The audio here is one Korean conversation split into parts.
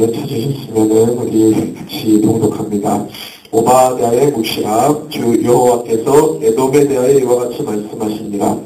찾으셨으면 우리 같이 봉독합니다. 오바댜의 묵시랍. 주 여호와께서 에돔에 대하여 이와 같이 말씀하십니다.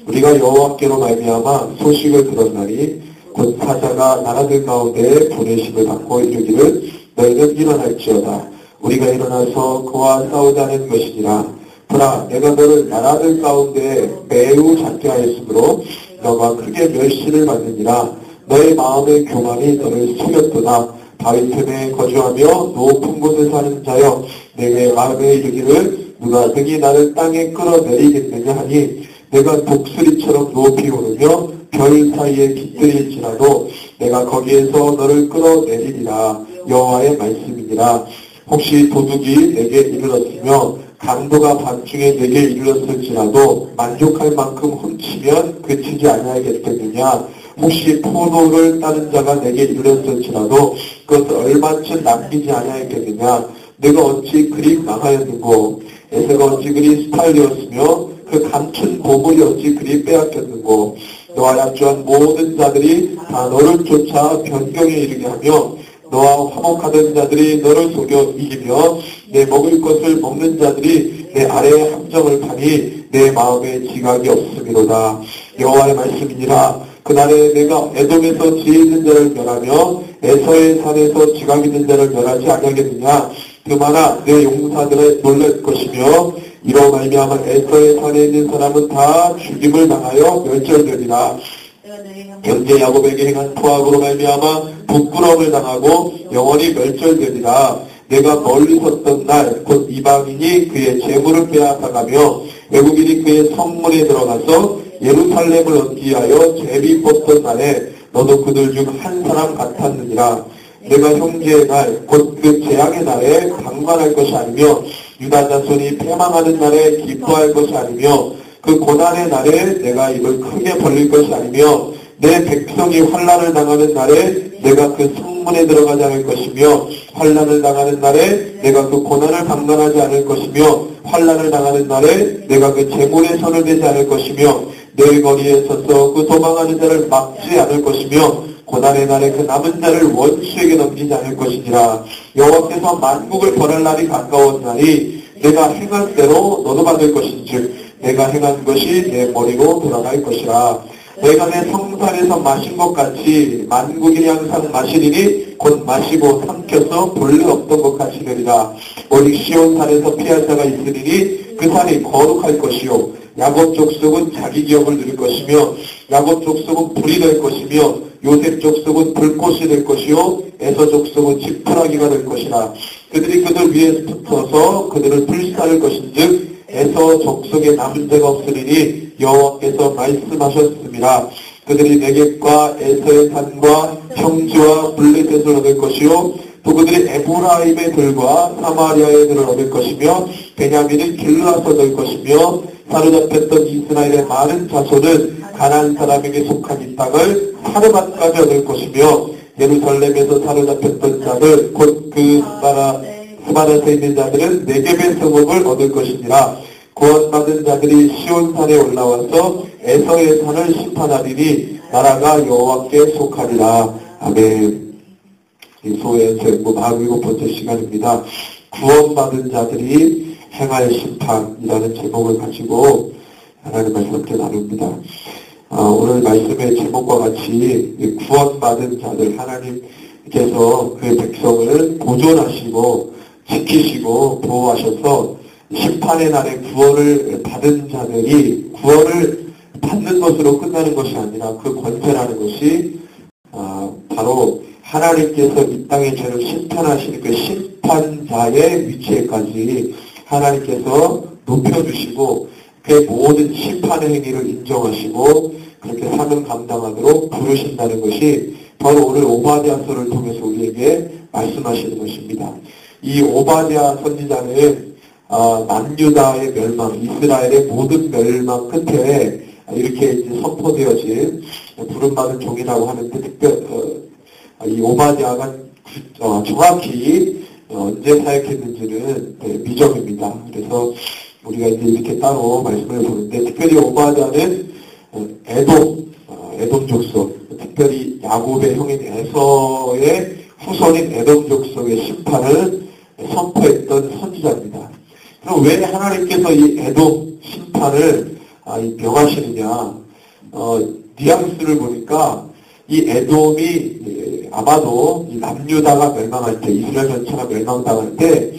우리가 여호와께로 말미암아 소식을 들었나니 곧 사자가 나라들 가운데 보내심을 받고 이르기를 너희는 일어날지어다. 우리가 일어나서 그와 싸우자는 것이니라. 보라, 내가 너를 나라들 가운데 매우 작게 하였으므로 너가 크게 멸시를 받느니라. 너의 마음의 교만이 너를 속였도다. 바위 틈에 거주하며 높은 곳에 사는 자여, 내게 마음에 이르기를 누가 등이 나를 땅에 끌어내리겠느냐 하니, 내가 독수리처럼 높이 오르며 별 사이에 깃들일지라도 내가 거기에서 너를 끌어내리리라. 여호와의 말씀이니라. 혹시 도둑이 내게 이르렀으며 강도가 밤중에 내게 이르렀을지라도 만족할 만큼 훔치면 그치지 아니하겠겠느냐. 혹시 포도를 따는 자가 내게 이르렀을지라도 그것을 얼마쯤 남기지 아니하겠느냐. 내가 어찌 그리 망하였는고. 에서가 어찌 그리 스타일이었으며 그 감춘 보물이 어찌 그리 빼앗겼는고. 너와 약조한 모든 자들이 다 너를 쫓아 변경에 이르게 하며 너와 화목하던 자들이 너를 속여 이기며 내 먹을 것을 먹는 자들이 내 아래에 함정을 파니 내 마음에 지각이 없음이로다. 여호와의 말씀이니라. 그날에 내가 에돔에서 지혜 있는 자를 멸하며 에서의 산에서 지각 있는 자를 멸하지 아니하겠느냐. 그마나 내 용사들을 놀랄 것이며 이로 말미암아 에서의 산에 있는 사람은 다 죽임을 당하여 멸절되리라. 현재 야곱에게 행한 포악으로 말미암아 부끄러움을 당하고 영원히 멸절되리라. 내가 멀리 섰던 날 곧 이방인이 그의 재물을 빼앗아가며 외국인이 그의 성문에 들어가서 예루살렘을 얻기 위하여 제비 뽑던 날에 너도 그들 중 한 사람 같았느니라. 내가 형제의 날 곧 그 재앙의 날에 방관할 것이 아니며 유다 자손이 패망하는 날에 기뻐할 것이 아니며 그 고난의 날에 내가 입을 크게 벌릴 것이 아니며 내 백성이 환난을 당하는 날에 내가 그 성문에 들어가지 않을 것이며 환난을 당하는 날에 내가 그 고난을 방관하지 않을 것이며 환난을 당하는 날에 내가 그 재물에 손을 대지 않을 것이며 내 거리에 서서 그 도망하는 자를 막지 않을 것이며 고난의 날에 그 남은 자를 원수에게 넘기지 않을 것이니라. 여호와께서 만국을 벌할 날이 가까웠나니 내가 행한 대로 너도 받을 것인즉 내가 행한 것이 내 머리로 돌아갈 것이라. 내가 내 성산에서 마신 것 같이 만국인이 항상 마시리니 곧 마시고 삼켜서 본래 없던 것 같이 되리라. 오직 시온산에서 피할 자가 있으리니 그 산이 거룩할 것이요 야곱 족속은 자기 기업을 누릴 것이며 야곱 족속은 불이 될 것이며 요셉 족속은 불꽃이 될 것이요 에서 족속은 지푸라기가 될 것이라. 그들이 그들 위에 붙어서 그들을 불사를 것인즉 에서 족속에 남은 자가 없으리니 여호와께서 말씀하셨습니다. 그들이 네겝과 에서의 산과 평지와 블레셋을 얻을 것이요 또 그들이 에브라임의 들과 사마리아의 들을 얻을 것이며 베냐민은 길르앗을 얻을 것이며 사로잡혔던 이스라엘의 많은 자손은 가나안 사람에게 속한 이 땅을 사르밧까지 얻을 것이며 예루살렘에서 사로잡혔던 자들 곧 그 스바닷에 있는 자들은 네겝의 성읍을 얻을 것이니라. 구원받은 자들이 시온산에 올라와서 에서의 산을 심판하리니 나라가 여호와께 속하리라. 아멘. 소에서 47번째 시간입니다. 구원받은 자들이 행할 심판이라는 제목을 가지고 하나님 말씀 함께 나눕니다. 오늘 말씀의 제목과 같이 구원받은 자들, 하나님께서 그의 백성을 보존하시고 지키시고 보호하셔서 심판의 날에 구원을 받은 자들이 구원을 받는 것으로 끝나는 것이 아니라 그 권세라는 것이 바로 하나님께서 이 땅의 죄를 심판하시는 그 심판자의 위치에까지 하나님께서 높여주시고 그의 모든 심판의 행위를 인정하시고 그렇게 사명 감당하도록 부르신다는 것이 바로 오늘 오바댜서를 통해서 우리에게 말씀하시는 것입니다. 이 오바댜 선지자는 남유다의 멸망, 이스라엘의 모든 멸망 끝에 이렇게 이제 선포되어진 부름받은 종이라고 하는데 이 오바댜가 정확히 언제 사역했는지는 미정입니다. 그래서 우리가 이제 이렇게 따로 말씀을 보는데 특별히 오바댜는 에돔 족속, 특별히 야곱의 형인 에서의 후손인 에돔 족속의 심판을 선포했던 선지자입니다. 그럼 왜 하나님께서 이 에돔 심판을 명하시느냐? 뉘앙스를 보니까 이 에돔이 아마도 이 남유다가 멸망할 때, 이스라엘 전체가 멸망당할 때,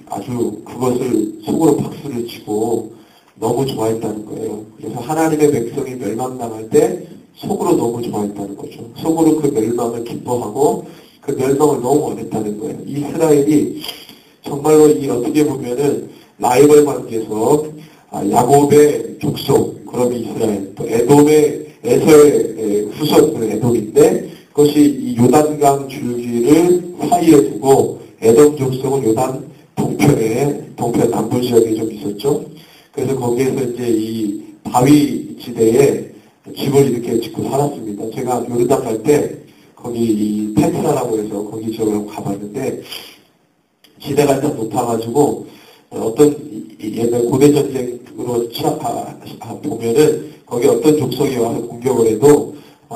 아주 그것을 속으로 박수를 치고 너무 좋아했다는 거예요. 그래서 하나님의 백성이 멸망당할 때 속으로 너무 좋아했다는 거죠. 속으로 그 멸망을 기뻐하고 그 멸망을 너무 원했다는 거예요. 이스라엘이 정말로 어떻게 보면은 라이벌 관계에서 야곱의 족속, 그럼 이스라엘, 또 에서의 후손, 그 에돔인데 그것이 이 요단강 줄기를 사이에 두고 에돔 족속은 요단 동편 남부 지역에 좀 있었죠. 그래서 거기에서 이제 이 바위 지대에 집을 이렇게 짓고 살았습니다. 제가 요르단 갈 때 거기 이 페트라라고 해서 거기 지역을 가봤는데 지대가 일단 높아가지고 어떤 옛날 고대 전쟁으로 보면은 거기 어떤 족속이 와서 공격을 해도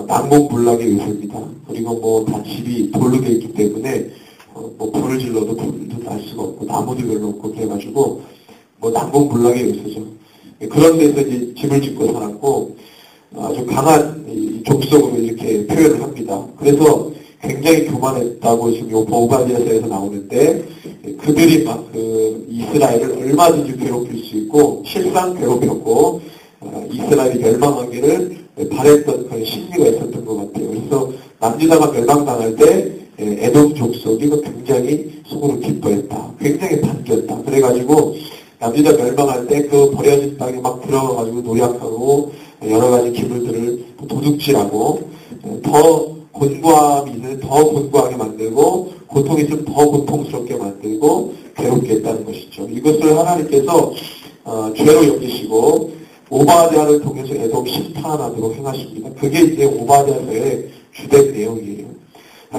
난공불락의 요새입니다. 그리고 뭐 다 집이 돌로 돼 있기 때문에 뭐 불을 질러도 불도 날 수가 없고 나무도 별로 없고 그래가지고 뭐 난공불락의 요새죠. 그런 데서 이제 집을 짓고 살았고 아주 강한 족속으로 이렇게 표현을 합니다. 그래서 굉장히 교만했다고 지금 요 오바댜서에서 나오는데 그들이 막 이스라엘을 얼마든지 괴롭힐 수 있고 실상 괴롭혔고 이스라엘이 멸망하기를 바랬던 그런 심리가 있었던 것 같아요. 그래서 남유다가 멸망당할 때 에돔 족속이 굉장히 속으로 기뻐했다. 굉장히 반겼다. 그래가지고 남유다 멸망할 때 그 버려진 땅에 막 들어가가지고 노력하고 여러 가지 기물들을 도둑질하고 더 곤고함이 있으면 더 곤고하게 만들고 고통이 있으면 더 고통스럽게 만들고 괴롭게 했다는 것이죠. 이것을 하나님께서 죄로 여기시고 오바댜를 통해서 에돔 심판하도록 행하십니다. 그게 이제 오바댜서의 주된 내용이에요.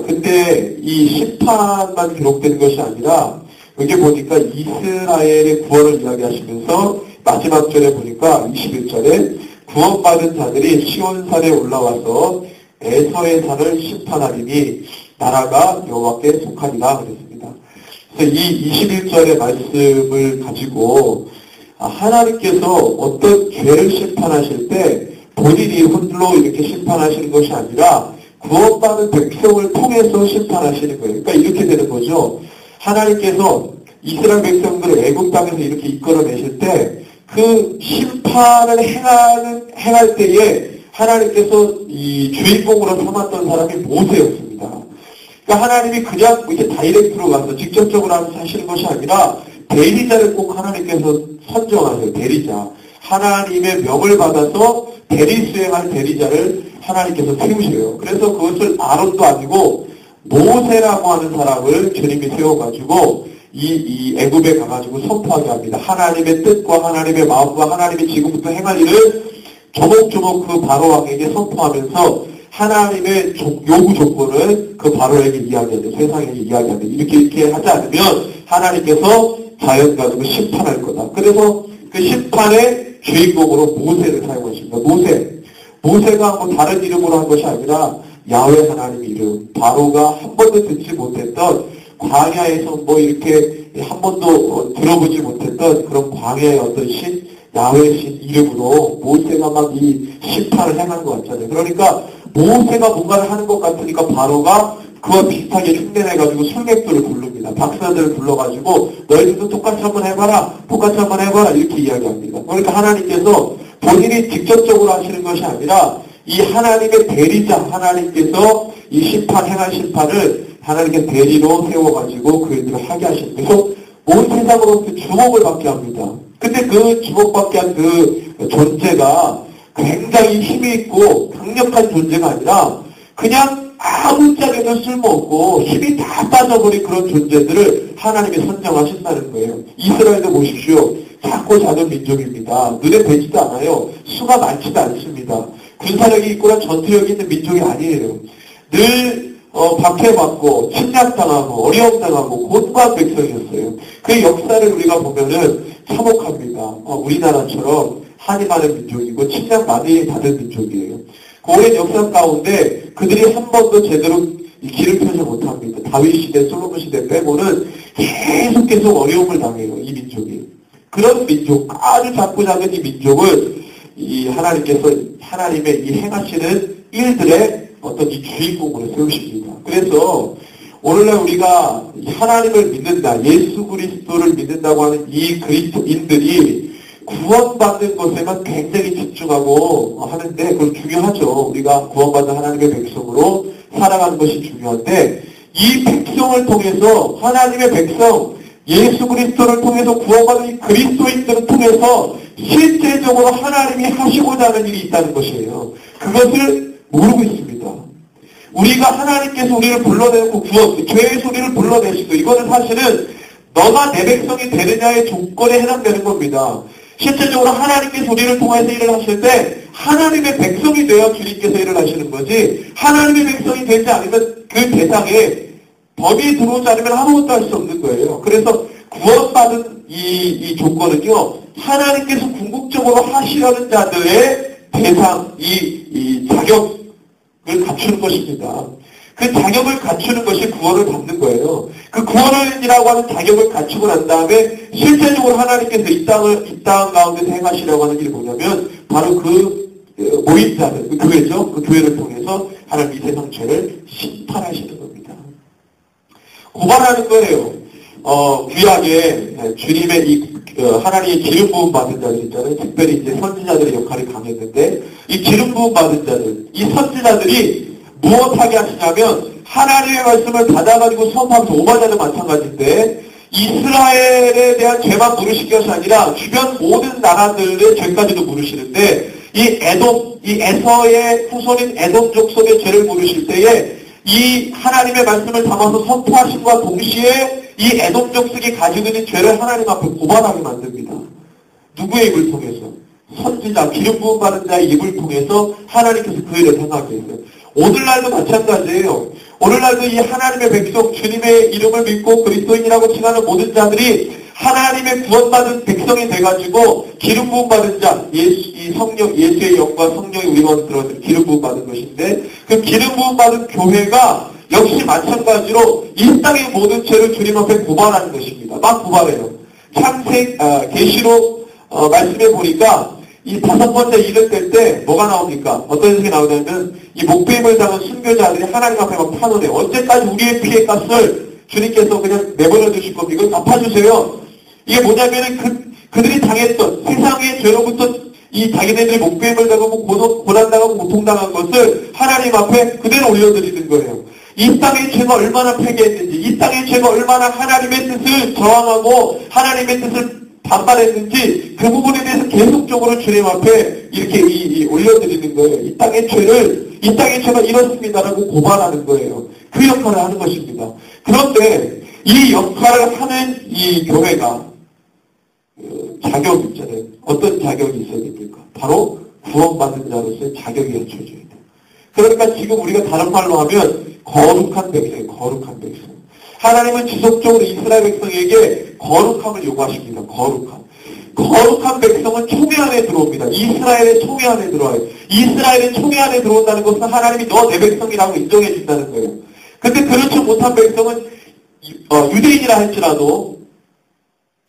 근데 이 심판만 기록된 것이 아니라 여기 보니까 이스라엘의 구원을 이야기하시면서 마지막 절에 보니까 21절에 구원받은 자들이 시온산에 올라와서 에서의 산을 심판하리니 나라가 여호와께 속하리라 그랬습니다. 그래서 이 21절의 말씀을 가지고 하나님께서 어떤 죄를 심판하실 때 본인이 홀로 이렇게 심판하시는 것이 아니라 구원받은 백성을 통해서 심판하시는 거예요. 그러니까 이렇게 되는 거죠. 하나님께서 이스라엘 백성들을 애굽 땅에서 이렇게 이끌어내실 때 그 심판을 행할 때에 하나님께서 이 주인공으로 삼았던 사람이 모세였습니다. 그러니까 하나님이 그냥 이렇게 다이렉트로 가서 직접적으로 하시는 것이 아니라 대리자를 꼭 하나님께서 선정하세요. 대리자. 하나님의 명을 받아서 대리 수행할 대리자를 하나님께서 세우셔요. 그래서 그것을 아론도 아니고 모세라고 하는 사람을 주님이 세워가지고 이 애굽에 가가지고 선포하게 합니다. 하나님의 뜻과 하나님의 마음과 하나님이 지금부터 행할 일을 조목조목 그 바로왕에게 선포하면서 하나님의 요구 조건을 그 바로에게 이야기하죠. 세상에게 이야기하죠. 이렇게 하지 않으면 하나님께서 자연 가지고 심판할 거다. 그래서 그 심판의 주인공으로 모세를 사용하십니다. 모세가 뭐 다른 이름으로 한 것이 아니라 야훼 하나님의 이름. 바로가 한 번도 듣지 못했던 광야에서 뭐 이렇게 한 번도 들어보지 못했던 그런 광야의 어떤 신, 야훼 신 이름으로 모세가 막 이 심판을 행한 것 같잖아요. 그러니까 모세가 뭔가를 하는 것 같으니까 바로가 그와 비슷하게 흉내내가지고 술객들을 부릅니다. 박사들을 불러가지고 너희들도 똑같이 한번 해봐라. 똑같이 한번 해봐라. 이렇게 이야기합니다. 그러니까 하나님께서 본인이 직접적으로 하시는 것이 아니라 이 하나님의 대리자 하나님께서 이 행한 심판을 하나님께 대리로 세워가지고 그 일들을 하게 하십니다. 그래서 모세상으로부터 주목을 받게 합니다. 근데 그 주목받게 한 그 존재가 굉장히 힘이 있고 강력한 존재가 아니라 그냥 아무짝에도 쓸모없고 힘이 다 빠져버린 그런 존재들을 하나님이 선정하신다는 거예요. 이스라엘도 보십시오. 작고 작은 민족입니다. 눈에 뵈지도 않아요. 수가 많지도 않습니다. 군사력이 있거나 전투력이 있는 민족이 아니에요. 늘 박해받고 침략당하고 어려움당하고 곤고한 백성이었어요. 그 역사를 우리가 보면은 참혹합니다. 우리나라처럼 한이 많은 민족이고 침략 많이 받은 민족이에요. 그 오랜 역사 가운데 그들이 한 번도 제대로 이 길을 펴지 못합니다. 다윗 시대, 솔로몬 시대 빼고는 계속 어려움을 당해요. 이 민족이. 그런 민족, 아주 작고 작은 이 민족을 이 하나님께서 하나님의 이 행하시는 일들의 어떤 이 주인공으로 세우십니다. 그래서 오늘날 우리가 하나님을 믿는다, 예수 그리스도를 믿는다고 하는 이 그리스도인들이 구원받는 것에만 굉장히 집중하고 하는데 그건 중요하죠. 우리가 구원받는 하나님의 백성으로 살아가는 것이 중요한데 이 백성을 통해서 하나님의 백성 예수 그리스도를 통해서 구원받은 이 그리스도인들을 통해서 실제적으로 하나님이 하시고자 하는 일이 있다는 것이에요. 그것을 모르고 있습니다. 우리가 하나님께서 우리를 불러내고 죄의 소리를 불러내시고 이거는 사실은 너가 내 백성이 되느냐의 조건에 해당되는 겁니다. 실제적으로 하나님께서 우리를 통해서 일을 하실 때 하나님의 백성이 되어 주님께서 일을 하시는 거지 하나님의 백성이 되지 않으면 그 대상에 범위에 들어오지 않으면 아무것도 할 수 없는 거예요. 그래서 구원받은 이 조건은요 하나님께서 궁극적으로 하시려는 자들의 대상, 이 자격을 갖추는 것입니다. 그 자격을 갖추는 것이 구원을 받는 거예요. 그 구원이라고 하는 자격을 갖추고 난 다음에 실제적으로 하나님께서 이 땅 가운데 행하시려고 하는 일이 뭐냐면 바로 그 모인 자들, 그 교회죠. 그 교회를 통해서 하나님 이 세상 죄를 심판하시는 겁니다. 고발하는 거예요. 귀하게 주님의 하나님의 기름 부음 받은 자들 있잖아요. 특별히 이제 선지자들의 역할이 강했는데 이 기름 부음 받은 자들, 이 선지자들이 무엇하게 하시냐면 하나님의 말씀을 받아가지고 선포하면서 오마자도 마찬가지인데 이스라엘에 대한 죄만 물으실 것이 아니라 주변 모든 나라들의 죄까지도 물으시는데 이 에서의 후손인 에돔 족속의 죄를 물으실 때에 이 하나님의 말씀을 담아서 선포하심과 동시에 이 에돔 족속이 가지고 있는 죄를 하나님 앞에 고발하게 만듭니다. 누구의 입을 통해서? 선지자, 기름 부음 받은 자의 입을 통해서 하나님께서 그 일을 행하게 했어요. 오늘날도 마찬가지예요. 오늘날도 이 하나님의 백성, 주님의 이름을 믿고 그리스도인이라고 칭하는 모든 자들이 하나님의 구원받은 백성이 돼가지고 기름 부음 받은 자, 예수의 영과 성령이 우리 가운데 들어가서 기름 부음 받은 것인데 그 기름 부음 받은 교회가 역시 마찬가지로 이 땅의 모든 죄를 주님 앞에 고발하는 것입니다. 막 고발해요. 계시록 말씀해 보니까 이 5번째 일을 뗄 때 뭐가 나옵니까? 어떤 것이 나오냐면 이 목배임을 당한 순교자들이 하나님 앞에 막 파노래요. 언제까지 우리의 피해 값을 주님께서 그냥 내버려 두실 겁니까? 이걸 갚아주세요. 이게 뭐냐면은 그들이 당했던 세상의 죄로부터 이 자기네들이 목배임을 당하고 고난당하고 고통당한 것을 하나님 앞에 그대로 올려드리는 거예요. 이 땅의 죄가 얼마나 폐기했는지, 이 땅의 죄가 얼마나 하나님의 뜻을 저항하고 하나님의 뜻을 반발했는지 그 부분에 대해서 계속적으로 주님 앞에 이렇게 올려드리는 거예요. 이 땅의 죄가 이렇습니다라고 고발하는 거예요. 그 역할을 하는 것입니다. 그런데 이 역할을 하는 이 교회가 자격이 있잖아요. 어떤 자격이 있어야 됩니까? 바로 구원받은 자로서의 자격이 갖춰져야 돼요. 그러니까 지금 우리가 다른 말로 하면 거룩한 백성이에요. 거룩한 백성. 하나님은 지속적으로 이스라엘 백성에게 거룩함을 요구하십니다. 거룩한 백성은 총회 안에 들어옵니다. 이스라엘의 총회 안에 들어와요. 이스라엘의 총회 안에 들어온다는 것은 하나님이 너 내 백성이라고 인정해 준다는 거예요. 근데 그렇지 못한 백성은 유대인이라 할지라도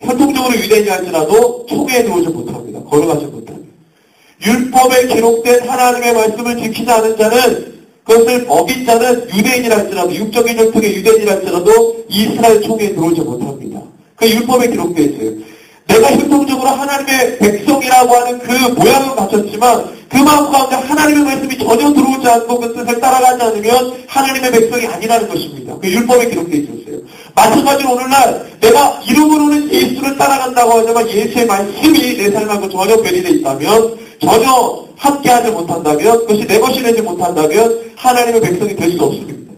현통적으로 유대인이라 할지라도 총회에 들어오지 못합니다. 거룩하지 못합니다. 율법에 기록된 하나님의 말씀을 지키지 않은 자는 그것을 어긴 자는 유대인이라 할지라도 육적인 혈통의 유대인이라 할지라도 이스라엘 총회에 들어오지 못합니다. 그 율법에 기록되어 있어요. 내가 혈통적으로 하나님의 백성이라고 하는 그 모양은 갖췄지만 그 마음 가운데 하나님의 말씀이 전혀 들어오지 않고 그 뜻을 따라가지 않으면 하나님의 백성이 아니라는 것입니다. 그 율법에 기록되어 있었어요. 마찬가지로 오늘날 내가 이름으로는 예수를 따라간다고 하지만 예수의 말씀이 내 삶하고 전혀 배리되어 있다면 전혀 함께하지 못한다면 그것이 내 것이 되지 못한다면 하나님의 백성이 될 수 없습니다.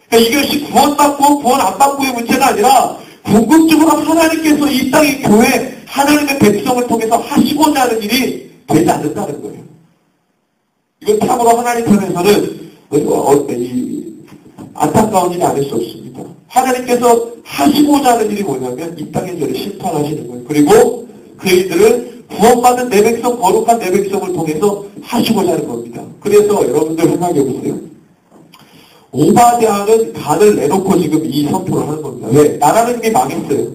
그러니까 이것이 구원받고 구원 안 받고의 문제가 아니라 궁극적으로 하나님께서 이 땅의 교회 하나님의 백성을 통해서 하시고자 하는 일이 되지 않는다는 거예요. 이건 참으로 하나님 편에서는 안타까운 일이 아닐 수 없습니다. 하나님께서 하시고자 하는 일이 뭐냐면 이 땅의 죄를 심판하시는 거예요. 그리고 그 일들을 구원받은 내 백성, 거룩한 내 백성을 통해서 하시고자 하는 겁니다. 그래서 여러분들 생각해 보세요. 오바댜는 간을 내놓고 지금 이 선포를 하는 겁니다. 왜? 나라는 이미 망했어요.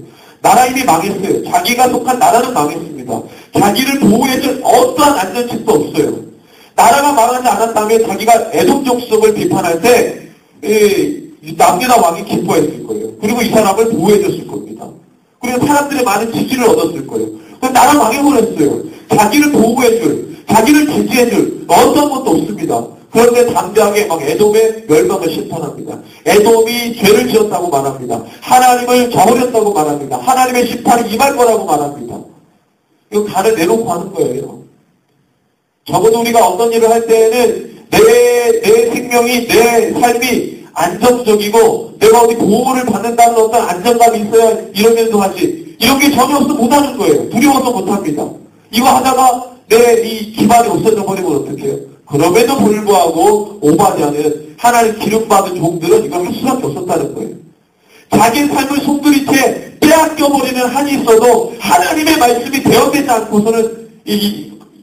나라 이미 망했어요. 자기가 속한 나라는 망했습니다. 자기를 보호해줄 어떠한 안전책도 없어요. 나라가 망하지 않았다면 자기가 에돔 족속을 비판할 때 남유다 왕이 기뻐했을 거예요. 그리고 이 사람을 보호해줬을 겁니다. 그리고 사람들의 많은 지지를 얻었을 거예요. 그럼 나라 망해버렸어요. 자기를 보호해줄, 자기를 지지해줄 어떤 것도 없습니다. 그런데 담대하게 막 에돔의 멸망을 심판합니다. 에돔이 죄를 지었다고 말합니다. 하나님을 저버렸다고 말합니다. 하나님의 심판이 임할 거라고 말합니다. 이거 간을 내놓고 하는 거예요. 적어도 우리가 어떤 일을 할 때에는 내 생명이, 내 삶이 안정적이고 내가 어디 보호를 받는다는 어떤 안정감이 있어야 이러면서 하지. 이런 게 전혀 없어 못하는 거예요. 두려워서 못합니다. 이거 하다가 내 이 기반이 없어져 버리면 어떡해요? 그럼에도 불구하고 오바댜는 하나님 기름받은 종들은 이걸 할 수밖에 없었다는 거예요. 자기 삶을 송두리째 빼앗겨버리는 한이 있어도 하나님의 말씀이 대언되지 않고서는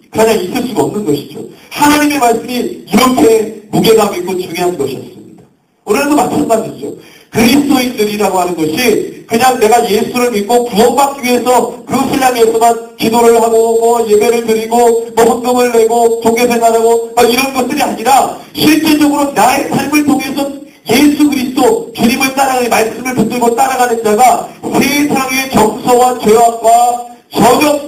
그냥 있을 수가 없는 것이죠. 하나님의 말씀이 이렇게 무게감 있고 중요한 것이었습니다. 오늘도 마찬가지죠. 그리스도인들이라고 하는 것이 그냥 내가 예수를 믿고 구원받기 위해서 그 신앙에서만 기도를 하고 예배를 드리고 헌금을 내고 종교생활하고 이런 것들이 아니라 실제적으로 나의 삶을 통해서 예수 그리스도 주님을 따라가는 말씀을 붙들고 따라가는 자가 세상의 정서와 죄악과 전혀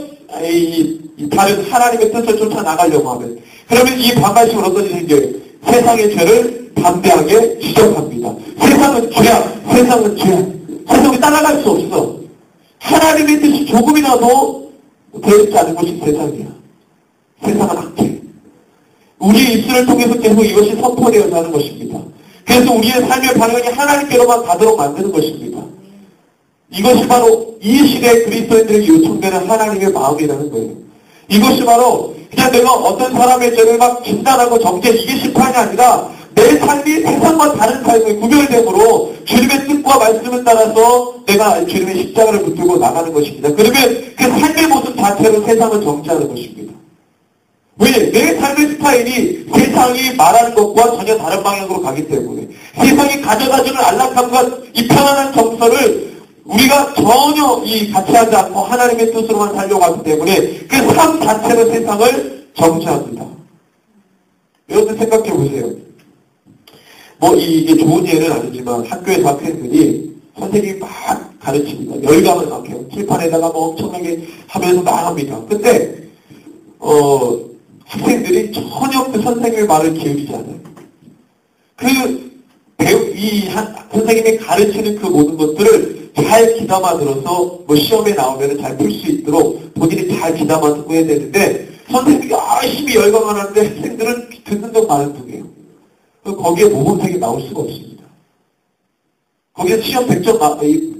다른 하나님의 뜻을 쫓아 나가려고 하면 그러면 이 반발심은 어떤 일이 생겨요? 세상의 죄를 담대하게 지적합니다. 세상은 죄야. 세상은 죄야. 세상에 따라갈 수 없어. 하나님의 뜻이 조금이라도 되지 않은 것이 세상이야. 세상은 악해. 우리의 입술을 통해서 계속 이것이 선포되어야 하는 것입니다. 그래서 우리의 삶의 방향이 하나님께로만 가도록 만드는 것입니다. 이것이 바로 이 시대의 그리스도인들에게 요청되는 하나님의 마음이라는 거예요. 이것이 바로 그냥 내가 어떤 사람의 죄를 막 진단하고 정죄 이게 심판이 아니라 내 삶이 세상과 다른 삶의 구별됨으로 주님의 뜻과 말씀을 따라서 내가 주님의 십자가를 붙들고 나가는 것입니다. 그러면 그 삶의 모습 자체로 세상을 정죄하는 것입니다. 왜? 내 삶의 스타일이 세상이 말하는 것과 전혀 다른 방향으로 가기 때문에 세상이 가져다주는 안락함과 이 편안한 정서를 우리가 전혀 같이 하지 않고 하나님의 뜻으로만 살려고 하기 때문에 그 삶 자체로 세상을 정죄합니다. 여러분 생각해 보세요. 이게 좋은 예는 아니지만 학교에서 학생들이 선생님이 막 가르칩니다. 열감을 막 해요. 칠판에다가 엄청나게 하면서 막 합니다. 근데 학생들이 전혀 그 선생님의 말을 기울이지 않아요. 선생님이 가르치는 그 모든 것들을 잘 귀담아 들어서 시험에 나오면 잘 풀 수 있도록 본인이 잘 귀담아 듣고 해야 되는데 선생님이 열심히 열광을 하는데 학생들은 듣는 건 많은 중이에요. 거기에 모범생이 나올 수가 없습니다. 거기에 시험 100점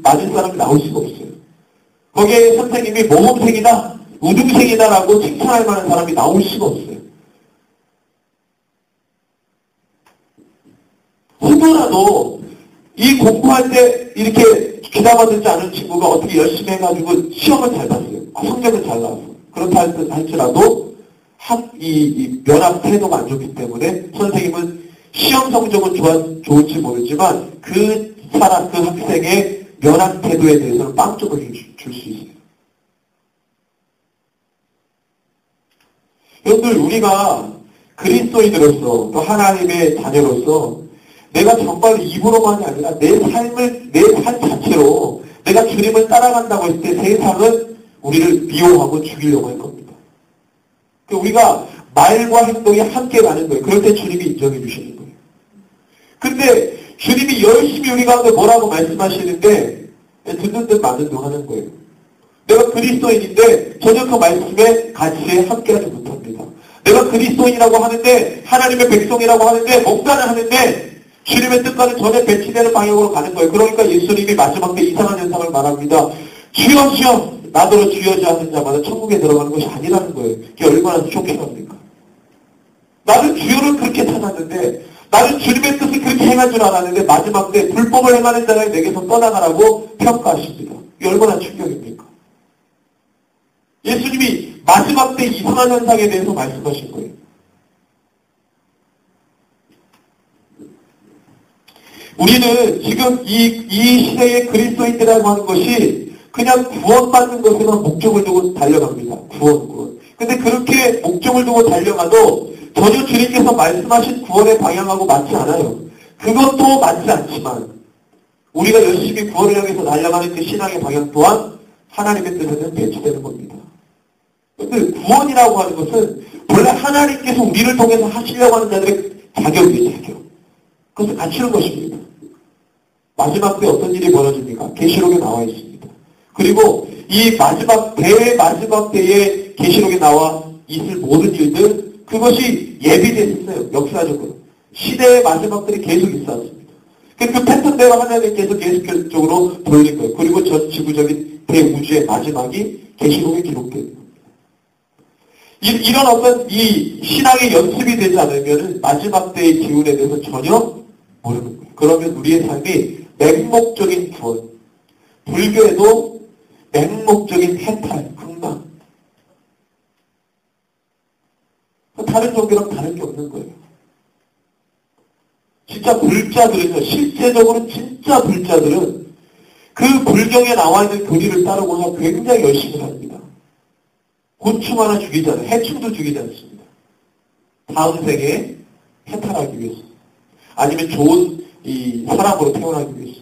맞은 사람이 나올 수가 없어요. 거기에 선생님이 모범생이다, 우등생이다라고 칭찬할 만한 사람이 나올 수가 없어요. 혹여라도 이 공부할 때 이렇게 귀담아 듣지 않은 친구가 어떻게 열심히 해가지고 시험을 잘 봤어요. 성적은 잘 나왔어. 그렇다 할지라도 이 면학 태도가 안 좋기 때문에 선생님은 시험 성적은 좋을지 모르지만 그 학생의 면학 태도에 대해서는 빵점을 줄 수 있어요. 여러분들 우리가 그리스도인으로서 또 하나님의 자녀로서 내가 정말 입으로만이 아니라 내 삶 자체로 내가 주님을 따라간다고 했을 때 세상은 우리를 미워하고 죽이려고 할 겁니다. 우리가 말과 행동이 함께 가는 거예요. 그럴 때 주님이 인정해 주시는 거예요. 근데 주님이 열심히 우리 가운데 뭐라고 말씀하시는데 듣는 듯 마는 듯 하는 거예요. 내가 그리스도인인데 전혀 그 말씀에 같이 함께하지 못합니다. 내가 그리스도인이라고 하는데 하나님의 백성이라고 하는데 뭔가를 하는데 주님의 뜻과는 전혀 배치되는 방향으로 가는 거예요. 그러니까 예수님이 마지막 때 이상한 현상을 말합니다. 주여 주여 나더러 주여지 않는 자마다 천국에 들어가는 것이 아니라는 거예요. 이게 얼마나 쇼킹합니까? 나는 주여를 그렇게 찾았는데 나는 주님의 뜻을 그렇게 행할 줄 알았는데 마지막 때 불법을 행하는 자가 내게서 떠나가라고 평가하십니다. 이게 얼마나 충격입니까? 예수님이 마지막 때 이상한 현상에 대해서 말씀하신 거예요. 우리는 지금 이 시대의 그리스도인들이라고 하는 것이 그냥 구원받는 것에만 목적을 두고 달려갑니다. 구원. 근데 그렇게 목적을 두고 달려가도 전혀 주님께서 말씀하신 구원의 방향하고 맞지 않아요. 그것도 맞지 않지만 우리가 열심히 구원을 향해서 달려가는 그 신앙의 방향 또한 하나님의 뜻에는 배치되는 겁니다. 근데 구원이라고 하는 것은 원래 하나님께서 우리를 통해서 하시려고 하는 자들의 자격이에요, 자격. 그것을 갖추는 것입니다. 마지막 때 어떤 일이 벌어집니까? 계시록에 나와 있습니다. 그리고 이 마지막 때에 계시록에 나와 있을 모든 일들, 그것이 예비되어 있어요. 역사적으로. 시대의 마지막들이 계속 있었습니다. 그 패턴대로 하나님께서 계속적으로 돌린 거예요. 그리고 전 지구적인 대우주의 마지막이 계시록에 기록되는 겁니다. 이런 어떤 이 신앙의 연습이 되지 않으면 마지막 때의 기운에 대해서 전혀 모르는 거예요. 그러면 우리의 삶이 맹목적인 구원, 불교에도 맹목적인 해탈, 극락. 다른 종교랑 다른 게 없는 거예요. 진짜 불자들은요, 실제적으로 진짜 불자들은 그 불경에 나와 있는 교리를 따르고서 굉장히 열심히 삽니다. 곤충 하나 죽이지 않아요. 해충도 죽이지 않습니다. 다음 생에 해탈하기 위해서. 아니면 좋은 이 사람으로 태어나기 위해서.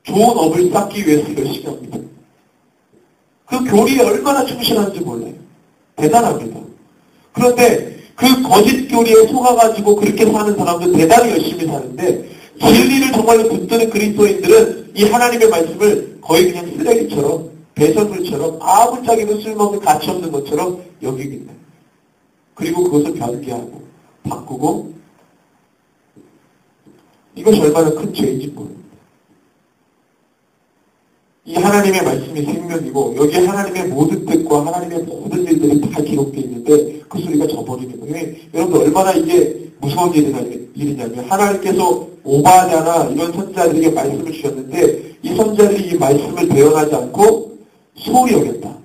좋은 업을 쌓기 위해서 열심히 합니다. 그 교리에 얼마나 충실한지 몰라요. 대단합니다. 그런데 그 거짓 교리에 속아가지고 그렇게 사는 사람도 대단히 열심히 사는데 진리를 정말로 붙드는 그리스도인들은 이 하나님의 말씀을 거의 그냥 쓰레기처럼 배설물처럼 아무짝에도 쓸모없는 가치 없는 것처럼 여기기 때문에 그리고 그것을 변개하고 바꾸고 이것이 얼마나 큰 죄인지 모릅니다. 이 하나님의 말씀이 생명이고 여기에 하나님의 모든 뜻과 하나님의 모든 일들이 다 기록되어 있는데 그 소리가 저버리는 거예요. 여러분 얼마나 이게 무서운 일이냐면 하나님께서 오바냐나 이런 선자들에게 말씀을 주셨는데 이 선자들이 이 말씀을 대언하지 않고 소홀히 여겼다.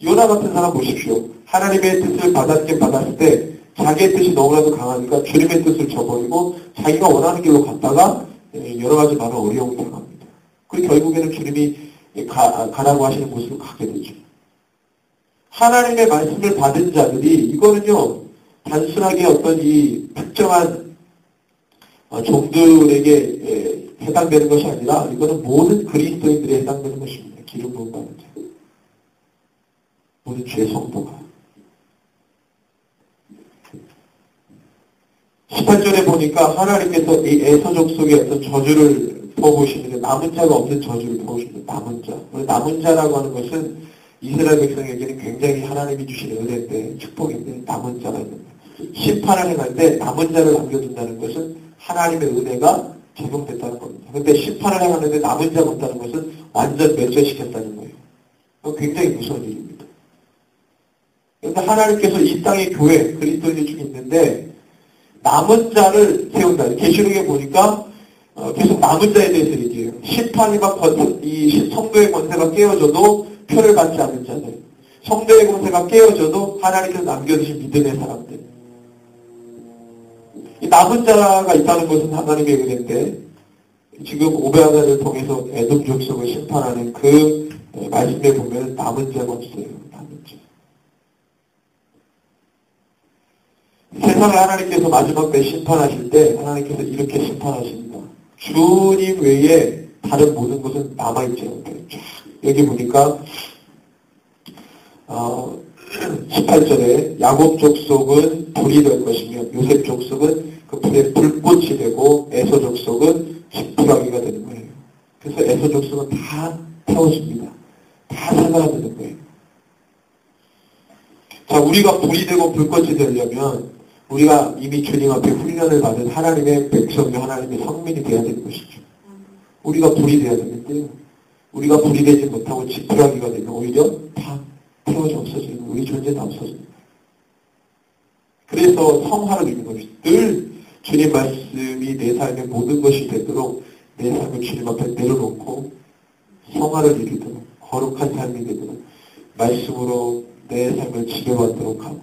요나 같은 사람 보십시오. 하나님의 뜻을 받았을 때 자기의 뜻이 너무나도 강하니까 주님의 뜻을 저버리고 자기가 원하는 길로 갔다가 여러 가지 많은 어려움을 당합니다. 그리고 결국에는 주님이 가라고 하시는 곳으로 가게 되죠. 하나님의 말씀을 받은 자들이 이거는요 단순하게 어떤 이 특정한 종들에게 해당되는 것이 아니라 이거는 모든 그리스도인들에 해당되는 것입니다. 기름 부음 받은 자. 모든 죄 성도가. 18절에 보니까 하나님께서 이 에서족 속에 어떤 저주를 퍼부으시는데 남은 자가 없는 저주를 퍼부으십니다. 남은 자. 남은 자라고 하는 것은 이스라엘 백성에게는 굉장히 하나님이 주시는 은혜인데 축복인데 남은 자가 있는 거예요. 심판을 행할 때 남은 자를 남겨둔다는 것은 하나님의 은혜가 적용됐다는 겁니다. 그런데 심판을 행하는데 남은 자가 없다는 것은 완전 멸절시켰다는 거예요. 굉장히 무서운 일입니다. 그런데 하나님께서 이 땅의 교회, 그리스도인들 중에 있는데 남은 자를 세운다. 계시록에 보니까 계속 남은 자에 대해서 얘기해요. 심판이가 이 성도의 권세가 깨어져도 표를 받지 않는 자들. 성도의 권세가 깨어져도 하나님께서 남겨두신 믿음의 사람들. 이 남은 자가 있다는 것은 하나님의 은혜인데 지금 오베아다를 통해서 에돔 족속을 심판하는 그 말씀에 보면 남은 자가 없어요. 남은 자. 세상을 하나님께서 마지막 때 심판하실 때 하나님께서 이렇게 심판하십니다. 주님 외에 다른 모든 것은 남아있지 않아요. 여기 보니까 18절에 야곱 족속은 불이 될 것이며 요셉 족속은 그 불에 불꽃이 되고 에서 족속은 지푸라기가 되는 거예요. 그래서 에서 족속은 다 태워집니다. 다 사라지는 거예요. 자, 우리가 불이 되고 불꽃이 되려면 우리가 이미 주님 앞에 훈련을 받은 하나님의 백성이 하나님의 성민이 되어야 되는 것이죠. 우리가 불이 되어야 되는데요. 우리가 불이 되지 못하고 지푸라기가 되면 오히려 다 태워져 없어지는 우리 존재는 없어지는 거예요. 그래서 성화를 이루는 것입니다. 늘 주님 말씀이 내 삶의 모든 것이 되도록 내 삶을 주님 앞에 내려놓고 성화를 이루도록 거룩한 삶이 되도록 말씀으로 내 삶을 지배받도록 하고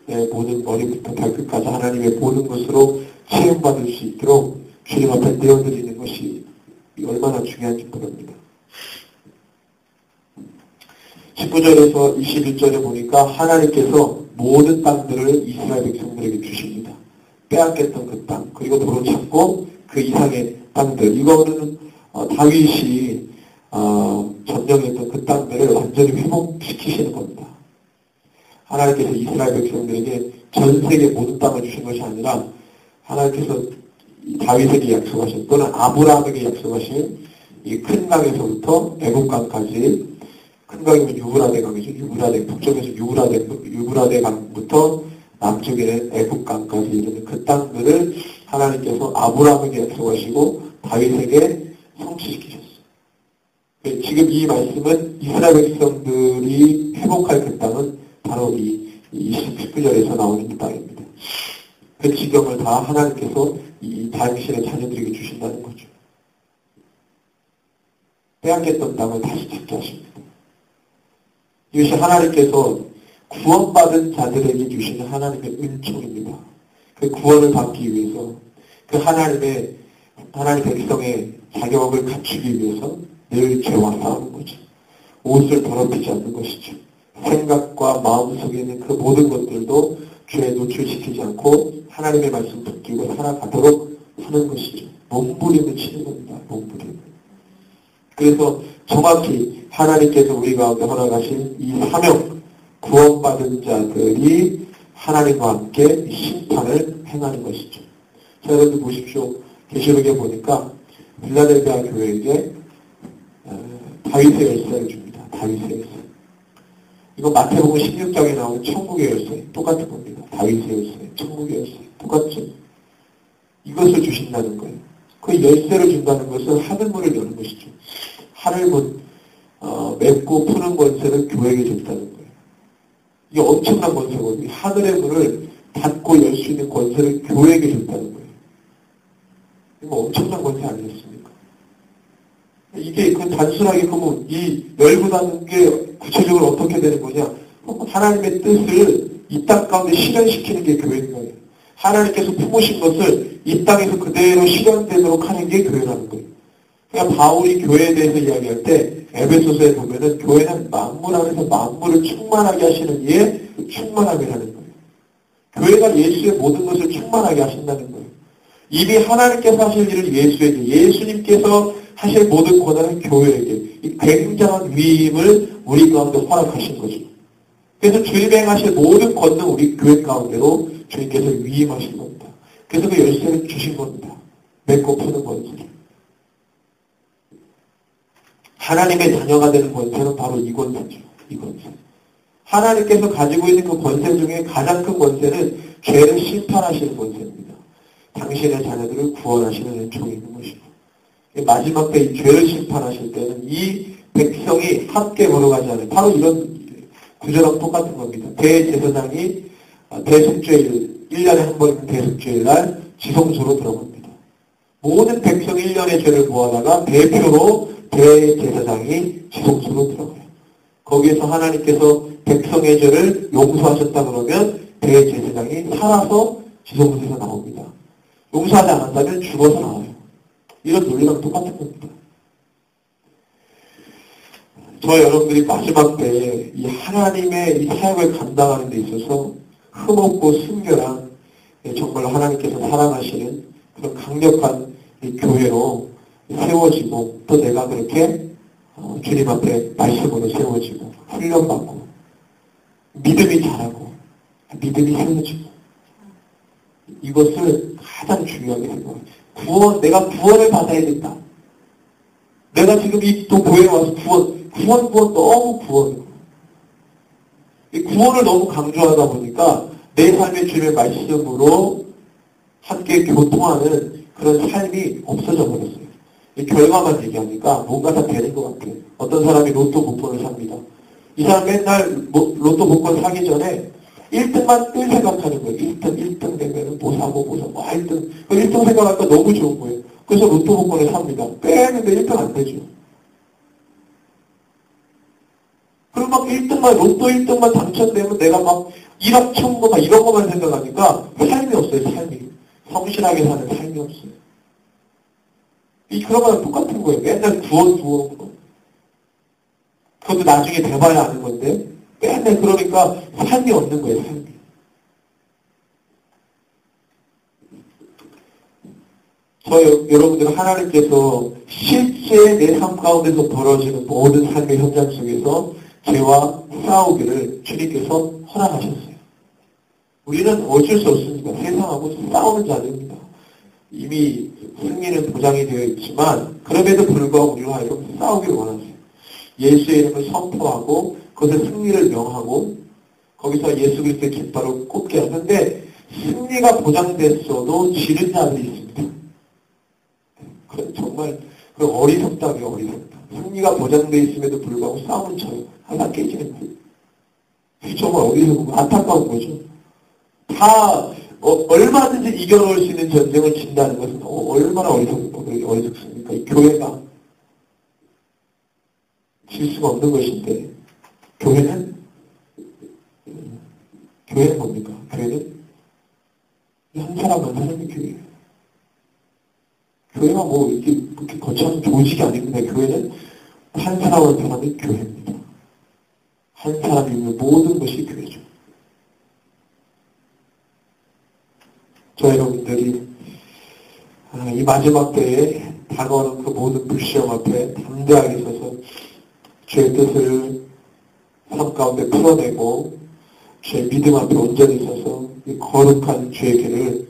내 모든 머리부터 발끝까지 하나님의 모든 것으로 체험받을 수 있도록 주님 앞에 내어드리는 것이 얼마나 중요한지 모릅니다. 19절에서 21절에 보니까 하나님께서 모든 땅들을 이스라엘 백성들에게 주십니다. 빼앗겼던 그 땅, 그리고 도로 찾고 그 이상의 땅들, 이거는 다윗이 점령했던 그 땅들을 완전히 회복시키시는 겁니다. 하나님께서 이스라엘 백성들에게 전 세계 모든 땅을 주신 것이 아니라 하나님께서 다윗에게 약속하신 또는 아브라함에게 약속하신 이 큰 강에서부터 애국강까지, 큰 강이면 유브라데 강이죠. 유브라데, 북쪽에서 유브라데 강부터 남쪽에는 애국강까지 이르는 그 땅들을 하나님께서 아브라함에게 약속하시고 다윗에게 성취시키셨어요. 지금 이 말씀은 이스라엘 백성들이 회복할 그 땅은 바로 이 19절에서 나오는 이 땅입니다. 그 지경을 다 하나님께서 이 당신의 자녀들에게 주신다는 거죠. 빼앗겼던 땅을 다시 찾게 하십니다. 이것이 하나님께서 구원받은 자들에게 주시는 하나님의 은총입니다. 그 구원을 받기 위해서 그 하나님의 백성의 자격을 갖추기 위해서 늘 죄와 싸우는 거죠. 옷을 더럽히지 않는 것이죠. 생각과 마음속에 있는 그 모든 것들도 죄에 노출시키지 않고 하나님의 말씀 붙들고 살아가도록 하는 것이죠. 몸부림을 치는 겁니다. 몸부림. 그래서 정확히 하나님께서 우리 가운데 허락하신 이 사명, 구원받은 자들이 하나님과 함께 심판을 행하는 것이죠. 자, 여러분들 보십시오. 계시록에 보니까 빌라델비아 교회에게 다윗의 열쇠를 줍니다. 다윗의 열쇠. 이거 마태복음 16장에 나오는 천국의 열쇠. 똑같은 겁니다. 다윗의 열쇠, 천국의 열쇠. 똑같죠. 이것을 주신다는 거예요. 그 열쇠를 준다는 것은 하늘문을 여는 것이죠. 하늘문, 맺고 푸는 권세를 교회에게 줬다는 거예요. 이게 엄청난 권세거든요. 하늘의 문을 닫고 열 수 있는 권세를 교회에게 줬다는 거예요. 이거 엄청난 권세 아니겠습니까? 이게 그 단순하게 그러면 이 열고 닫는 게 구체적으로 어떻게 되는 거냐? 하나님의 뜻을 이 땅 가운데 실현시키는 게 교회인 거예요. 하나님께서 품으신 것을 이 땅에서 그대로 실현되도록 하는 게 교회라는 거예요. 그러니까 바울이 교회에 대해서 이야기할 때 에베소서에 보면은 교회는 만물 안에서 만물을 충만하게 하시는 이에 충만함이라는 거예요. 교회가 예수의 모든 것을 충만하게 하신다는 거예요. 이미 하나님께서 하실 일을 예수에게, 예수님께서 하실 모든 권한을 교회에게, 이 굉장한 위임을 우리 가운데 허락하신 거죠. 그래서 주님이 행하실 모든 권능 우리 교회 가운데로 주님께서 위임하신 겁니다. 그래서 그 열쇠를 주신 겁니다. 맺고 푸는 권세를. 하나님의 자녀가 되는 권세는 바로 이 권세죠. 이 권세. 하나님께서 가지고 있는 그 권세 중에 가장 큰 권세는 죄를 심판하시는 권세입니다. 당신의 자녀들을 구원하시는 은총이 있는 것이고, 마지막 때 이 죄를 심판하실 때는 이 백성이 함께 걸어가지 않아요. 바로 이런 구절하고 똑같은 겁니다. 대제사장이 대속죄일, 1년에 한 번 있는 대속죄일 날 지성소로 들어갑니다. 모든 백성 1년의 죄를 모아다가 대표로 대제사장이 지성소로 들어가요. 거기에서 하나님께서 백성의 죄를 용서하셨다 그러면 대제사장이 살아서 지성소에서 나옵니다. 용서하지 않았다면 죽어서 나와요. 이런 논리랑 똑같은 겁니다. 저 여러분들이 마지막 때에 이 하나님의 이 사역을 감당하는 데 있어서 흠없고 순결한 정말 하나님께서 사랑하시는 그런 강력한 이 교회로 세워지고 또 내가 그렇게 주님 앞에 말씀으로 세워지고 훈련받고 믿음이 자라고 믿음이 세워지고 이것을 가장 중요하게 생각해요. 내가 구원을 받아야 된다. 내가 지금 이 또 교회에 와서 구원 너무 구원이고 이 구원을 너무 강조하다 보니까 내 삶의 주님의 말씀으로 함께 교통하는 그런 삶이 없어져 버렸어요. 이 결과만 얘기하니까 뭔가 다 되는 것 같아요. 어떤 사람이 로또 복권을 삽니다. 이 사람 맨날 로또 복권 사기 전에 1등만 늘 생각하는 거예요. 1등 되면은 뭐 사고 1등. 1등 생각하니까 너무 좋은 거예요. 그래서 로또 복권을 삽니다. 빼는데 1등 안 되죠. 그리고 막 1등만, 로또 1등만 당첨되면 내가 막 1억 천거 막 이런 것만 생각하니까 삶이 없어요, 삶이. 성실하게 사는 삶이 없어요. 그런 거랑 똑같은 거예요. 맨날 두어. 그것도 나중에 돼봐야 아는 건데, 맨날 그러니까 삶이 없는 거예요, 삶이. 여러분들 하나님께서 실제 내 삶 가운데서 벌어지는 모든 삶의 현장 속에서 죄와 싸우기를 주님께서 허락하셨어요. 우리는 어쩔 수 없습니다. 세상하고 싸우는 자들입니다. 이미 승리는 보장이 되어 있지만 그럼에도 불구하고 우리로 하여금 싸우기를 원하세요. 예수의 이름을 선포하고 그것의 승리를 명하고 거기서 예수 그리스도의 깃발을 꽂게 하는데 승리가 보장됐어도 지는 자들이 있습니다. 그건 정말 어리석다고요, 어리석다. 승리가 보장되어 있음에도 불구하고 싸움은 쳐요. 하나 깨지는 거예요. 정말 어리석고 안타까운 거죠. 다 얼마든지 이겨놓을 수 있는 전쟁을 진다는 것은 얼마나 어리석습니까? 이 교회가 질 수가 없는 것인데 교회는 뭡니까? 교회는 한 사람 한 사람이 교회예요. 교회가 이렇게 거창한 조직이 아닙니다. 교회는 한 사람 한 사람이 교회입니다. 한 사람이 있는 모든 것이 교회죠. 여러분들이 이 마지막 때에 다가오는 그 모든 불시험 앞에 담대하게 서서 죄의 뜻을 삶 가운데 풀어내고 죄의 믿음 앞에 온전히 서서 이 거룩한 죄의 길을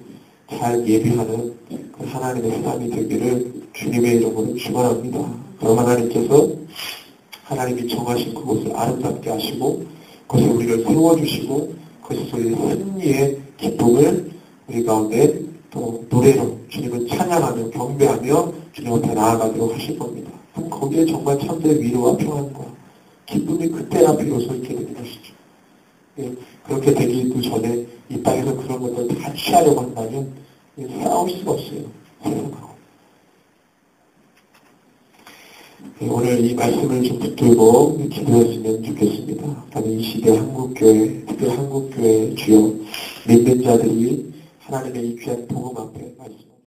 잘 예비하는 그 하나님의 사람이 되기를 주님의 이름으로 축원합니다. 그럼 하나님께서 하나님이 정하신 그곳을 아름답게 하시고 그것에 우리를 세워주시고 그것에서 우리의 승리의 기쁨을 우리 가운데 또 노래로 주님을 찬양하며 경배하며 주님 앞에 나아가도록 하실 겁니다. 그럼 거기에 정말 참된 위로와 평안과 기쁨이 그때나 비로소 있게 되는 것이죠. 예, 그렇게 되기도 전에 이 땅에서 그런 것들을 다 취하려고 한다면 싸울 수가 없어요. 세상하고. 예, 오늘 이 말씀을 좀 붙들고 기도했으면 좋겠습니다. 다음에 이 시대 한국교회, 특히 한국교회 주요 믿는 자들이 하나님의 이 귀한 복음 앞에 말씀